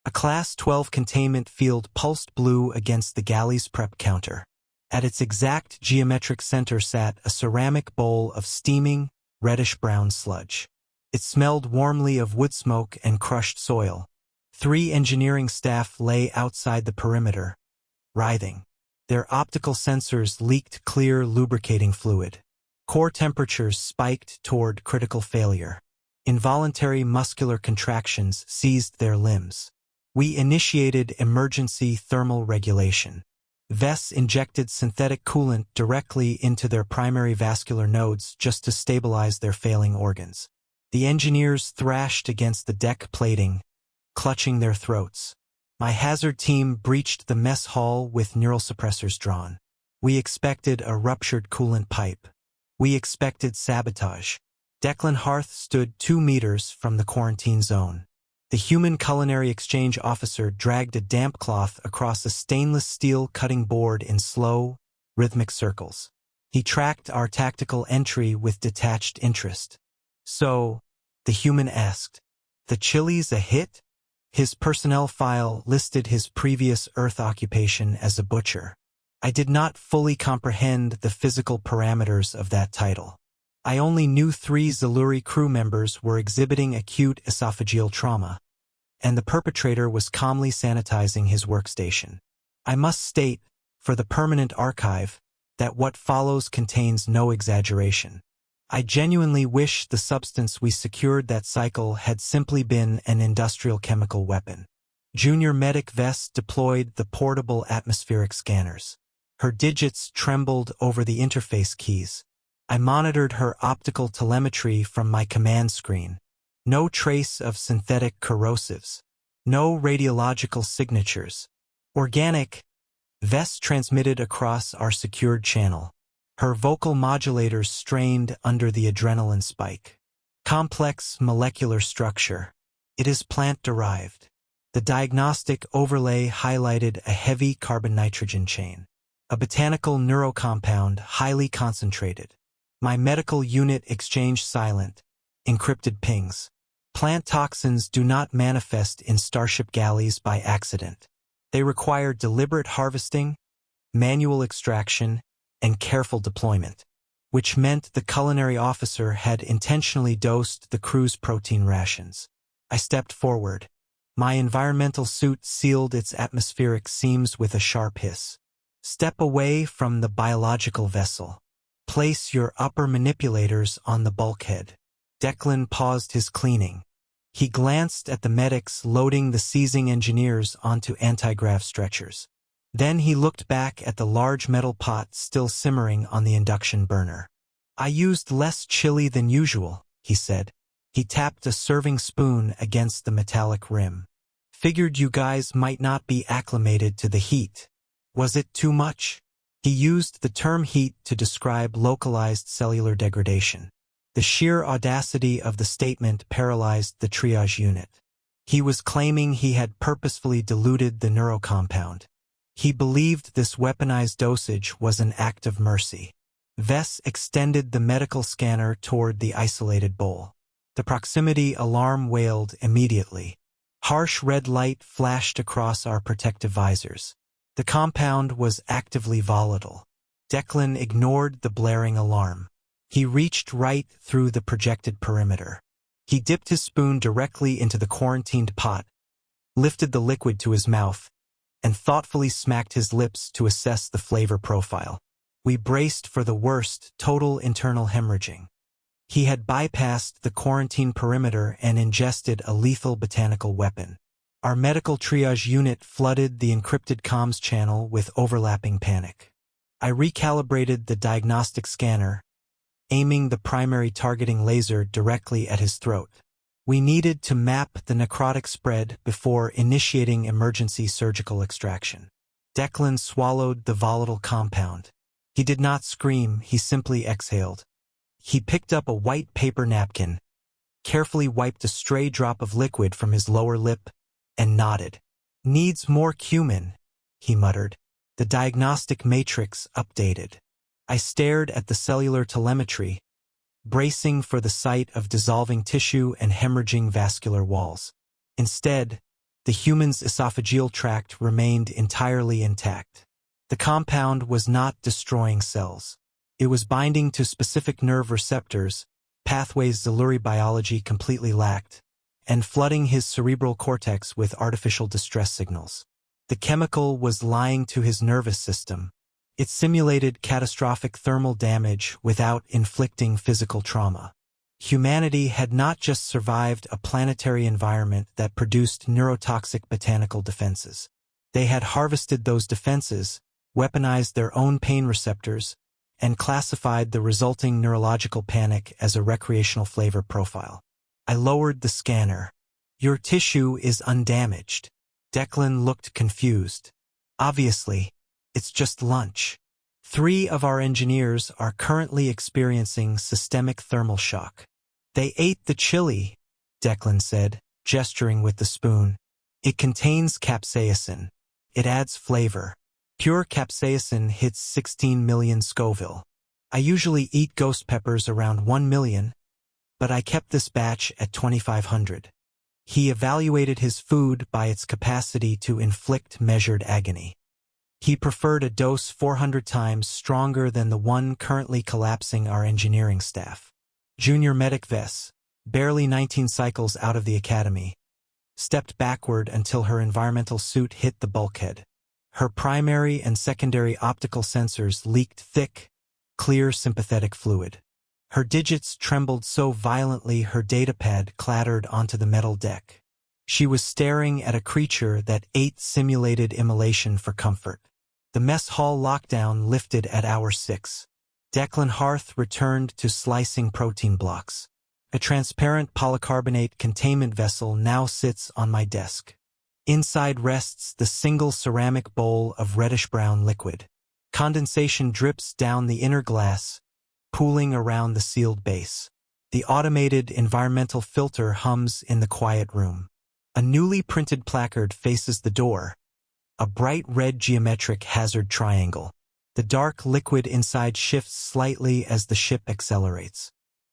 A Class 12 containment field pulsed blue against the galley's prep counter. At its exact geometric center sat a ceramic bowl of steaming, reddish-brown sludge. It smelled warmly of wood smoke and crushed soil. 3 engineering staff lay outside the perimeter, writhing. Their optical sensors leaked clear lubricating fluid. Core temperatures spiked toward critical failure. Involuntary muscular contractions seized their limbs. We initiated emergency thermal regulation. Vests injected synthetic coolant directly into their primary vascular nodes just to stabilize their failing organs. The engineers thrashed against the deck plating, clutching their throats. My hazard team breached the mess hall with neural suppressors drawn. We expected a ruptured coolant pipe. We expected sabotage. Declan Harth stood 2 meters from the quarantine zone. The human culinary exchange officer dragged a damp cloth across a stainless steel cutting board in slow, rhythmic circles. He tracked our tactical entry with detached interest. "So," the human asked, "the chili's a hit?" His personnel file listed his previous Earth occupation as a butcher. I did not fully comprehend the physical parameters of that title. I only knew 3 Zaluri crew members were exhibiting acute esophageal trauma, and the perpetrator was calmly sanitizing his workstation. I must state, for the permanent archive, that what follows contains no exaggeration. I genuinely wish the substance we secured that cycle had simply been an industrial chemical weapon. Junior Medic Vess deployed the portable atmospheric scanners. Her digits trembled over the interface keys. I monitored her optical telemetry from my command screen. No trace of synthetic corrosives. No radiological signatures. Organic. Vess transmitted across our secured channel. Her vocal modulators strained under the adrenaline spike. Complex molecular structure. It is plant-derived. The diagnostic overlay highlighted a heavy carbon-nitrogen chain. A botanical neurocompound highly concentrated. My medical unit exchanged silent, encrypted pings. Plant toxins do not manifest in Starship galleys by accident. They require deliberate harvesting, manual extraction, and careful deployment, which meant the culinary officer had intentionally dosed the crew's protein rations. I stepped forward. My environmental suit sealed its atmospheric seams with a sharp hiss. Step away from the biological vessel. Place your upper manipulators on the bulkhead. Declan paused his cleaning. He glanced at the medics loading the seizing engineers onto anti-grav stretchers. Then he looked back at the large metal pot still simmering on the induction burner. "I used less chili than usual," he said. He tapped a serving spoon against the metallic rim. "Figured you guys might not be acclimated to the heat. Was it too much?" He used the term heat to describe localized cellular degradation. The sheer audacity of the statement paralyzed the triage unit. He was claiming he had purposefully diluted the neurocompound. He believed this weaponized dosage was an act of mercy. Vess extended the medical scanner toward the isolated bowl. The proximity alarm wailed immediately. Harsh red light flashed across our protective visors. The compound was actively volatile. Declan ignored the blaring alarm. He reached right through the projected perimeter. He dipped his spoon directly into the quarantined pot, lifted the liquid to his mouth, and thoughtfully smacked his lips to assess the flavor profile. We braced for the worst, total internal hemorrhaging. He had bypassed the quarantine perimeter and ingested a lethal botanical weapon. Our medical triage unit flooded the encrypted comms channel with overlapping panic. I recalibrated the diagnostic scanner, aiming the primary targeting laser directly at his throat. We needed to map the necrotic spread before initiating emergency surgical extraction. Declan swallowed the volatile compound. He did not scream, he simply exhaled. He picked up a white paper napkin, carefully wiped a stray drop of liquid from his lower lip, and nodded. "Needs more cumin," he muttered. The diagnostic matrix updated. I stared at the cellular telemetry, bracing for the sight of dissolving tissue and hemorrhaging vascular walls. Instead, The human's esophageal tract remained entirely intact. The compound was not destroying cells. It was binding to specific nerve receptors, pathways Zaluri biology completely lacked, and flooding his cerebral cortex with artificial distress signals. The chemical was lying to his nervous system. It simulated catastrophic thermal damage without inflicting physical trauma. Humanity had not just survived a planetary environment that produced neurotoxic botanical defenses. They had harvested those defenses, weaponized their own pain receptors, and classified the resulting neurological panic as a recreational flavor profile. I lowered the scanner. "Your tissue is undamaged." Declan looked confused. "Obviously, it's just lunch. 3 of our engineers are currently experiencing systemic thermal shock." "They ate the chili," Declan said, gesturing with the spoon. "It contains capsaicin. It adds flavor. Pure capsaicin hits 16 million Scoville. I usually eat ghost peppers around 1 million, but I kept this batch at 2,500. He evaluated his food by its capacity to inflict measured agony. He preferred a dose 400 times stronger than the one currently collapsing our engineering staff. Junior medic Vess, barely 19 cycles out of the academy, stepped backward until her environmental suit hit the bulkhead. Her primary and secondary optical sensors leaked thick, clear sympathetic fluid. Her digits trembled so violently her datapad clattered onto the metal deck. She was staring at a creature that ate simulated immolation for comfort. The mess hall lockdown lifted at hour 6. Declan Harth returned to slicing protein blocks. A transparent polycarbonate containment vessel now sits on my desk. Inside rests the single ceramic bowl of reddish-brown liquid. Condensation drips down the inner glass, pooling around the sealed base. The automated environmental filter hums in the quiet room. A newly printed placard faces the door, a bright red geometric hazard triangle. The dark liquid inside shifts slightly as the ship accelerates.